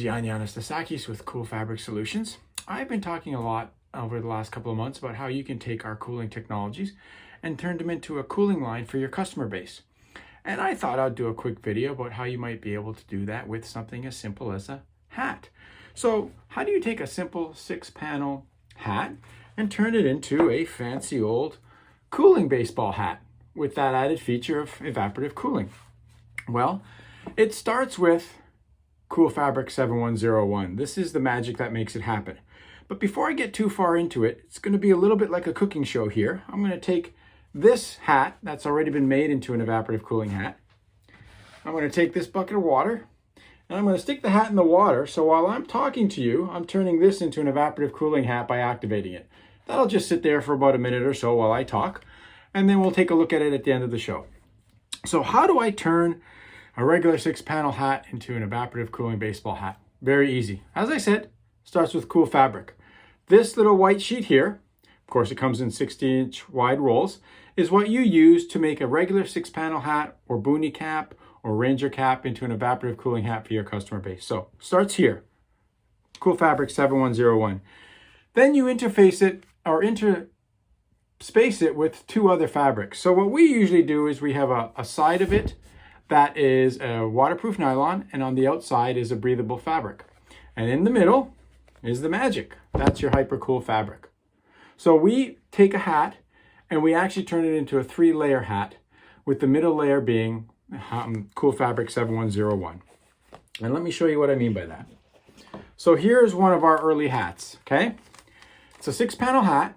Jan with KewlFabric Solutions. I've been talking a lot over the last couple of months about how you can take our cooling technologies and turn them into a cooling line for your customer base. And I thought I'd do a quick video about how you might be able to do that with something as simple as a hat. So how do you take a simple 6-panel hat and turn it into a fancy old cooling baseball hat with that added feature of evaporative cooling? Well, it starts with KewlFabric 7101. This is the magic that makes it happen. But before I get too far into it, it's going to be a little bit like a cooking show here. I'm going to take this hat that's already been made into an evaporative cooling hat. I'm going to take this bucket of water and I'm going to stick the hat in the water. So while I'm talking to you, I'm turning this into an evaporative cooling hat by activating it. That'll just sit there for about a minute or so while I talk, and then we'll take a look at it at the end of the show. So how do I turn a regular 6-panel hat into an evaporative cooling baseball hat? Very easy. As I said, starts with KewlFabric. This little white sheet here, of course it comes in 60-inch wide rolls, is what you use to make a regular 6-panel hat or boonie cap or ranger cap into an evaporative cooling hat for your customer base. So starts here, KewlFabric 7101. Then you interface it or interspace it with 2 other fabrics. So what we usually do is we have a side of it that is a waterproof nylon, and on the outside is a breathable fabric. And in the middle is the magic. That's your hyper cool fabric. So we take a hat and we actually turn it into a 3-layer hat, with the middle layer being KewlFabric 7101. And let me show you what I mean by that. So here's one of our early hats, okay? It's a 6-panel hat.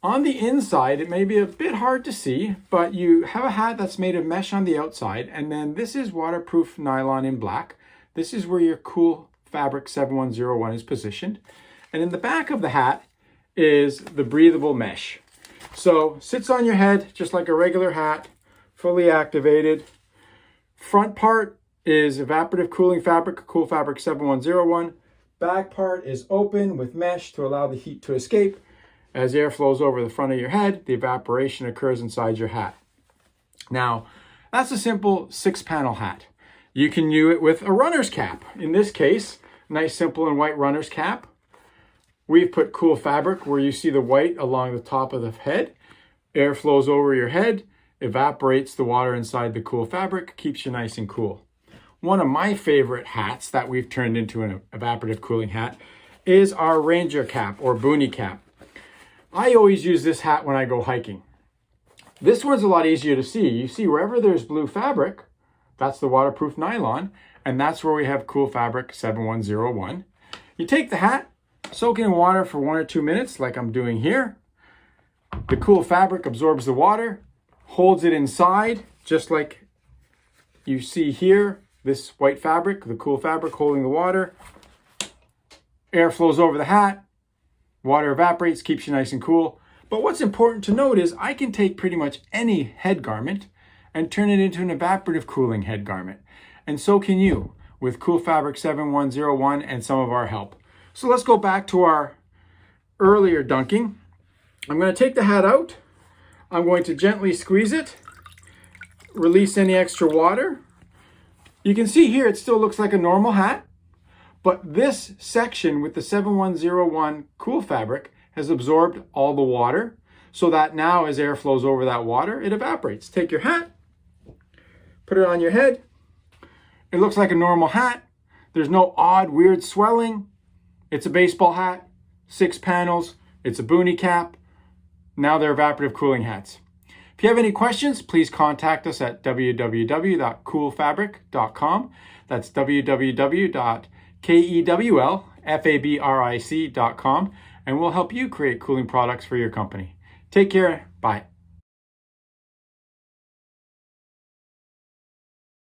On the inside, it may be a bit hard to see, but you have a hat that's made of mesh on the outside, and then this is waterproof nylon in black. This is where your KewlFabric 7101 is positioned. And in the back of the hat is the breathable mesh. So sits on your head just like a regular hat, fully activated. Front part is evaporative cooling fabric, KewlFabric 7101. Back part is open with mesh to allow the heat to escape. As air flows over the front of your head, the evaporation occurs inside your hat. Now, that's a simple 6-panel hat. You can use it with a runner's cap. In this case, nice, simple, and white runner's cap. We've put KewlFabric where you see the white along the top of the head. Air flows over your head, evaporates the water inside the KewlFabric, keeps you nice and cool. One of my favorite hats that we've turned into an evaporative cooling hat is our ranger cap or boonie cap. I always use this hat when I go hiking. This one's a lot easier to see. You see wherever there's blue fabric, that's the waterproof nylon, and that's where we have KewlFabric 7101. You take the hat, soak it in water for 1 or 2 minutes like I'm doing here. The KewlFabric absorbs the water, holds it inside, just like you see here, this white fabric, the KewlFabric holding the water. Air flows over the hat. Water evaporates, keeps you nice and cool. But what's important to note is I can take pretty much any head garment and turn it into an evaporative cooling head garment. And so can you with KewlFabric 7101 and some of our help. So let's go back to our earlier dunking. I'm going to take the hat out. I'm going to gently squeeze it, release any extra water. You can see here it still looks like a normal hat. But this section with the 7101 KewlFabric has absorbed all the water, so that now as air flows over that water, it evaporates. Take your hat, put it on your head. It looks like a normal hat. There's no odd, weird swelling. It's a baseball hat, 6 panels. It's a boonie cap. Now they're evaporative cooling hats. If you have any questions, please contact us www.KewlFabric.com. That's www.KewlFabric.com, and we'll help you create cooling products for your company. Take care. Bye.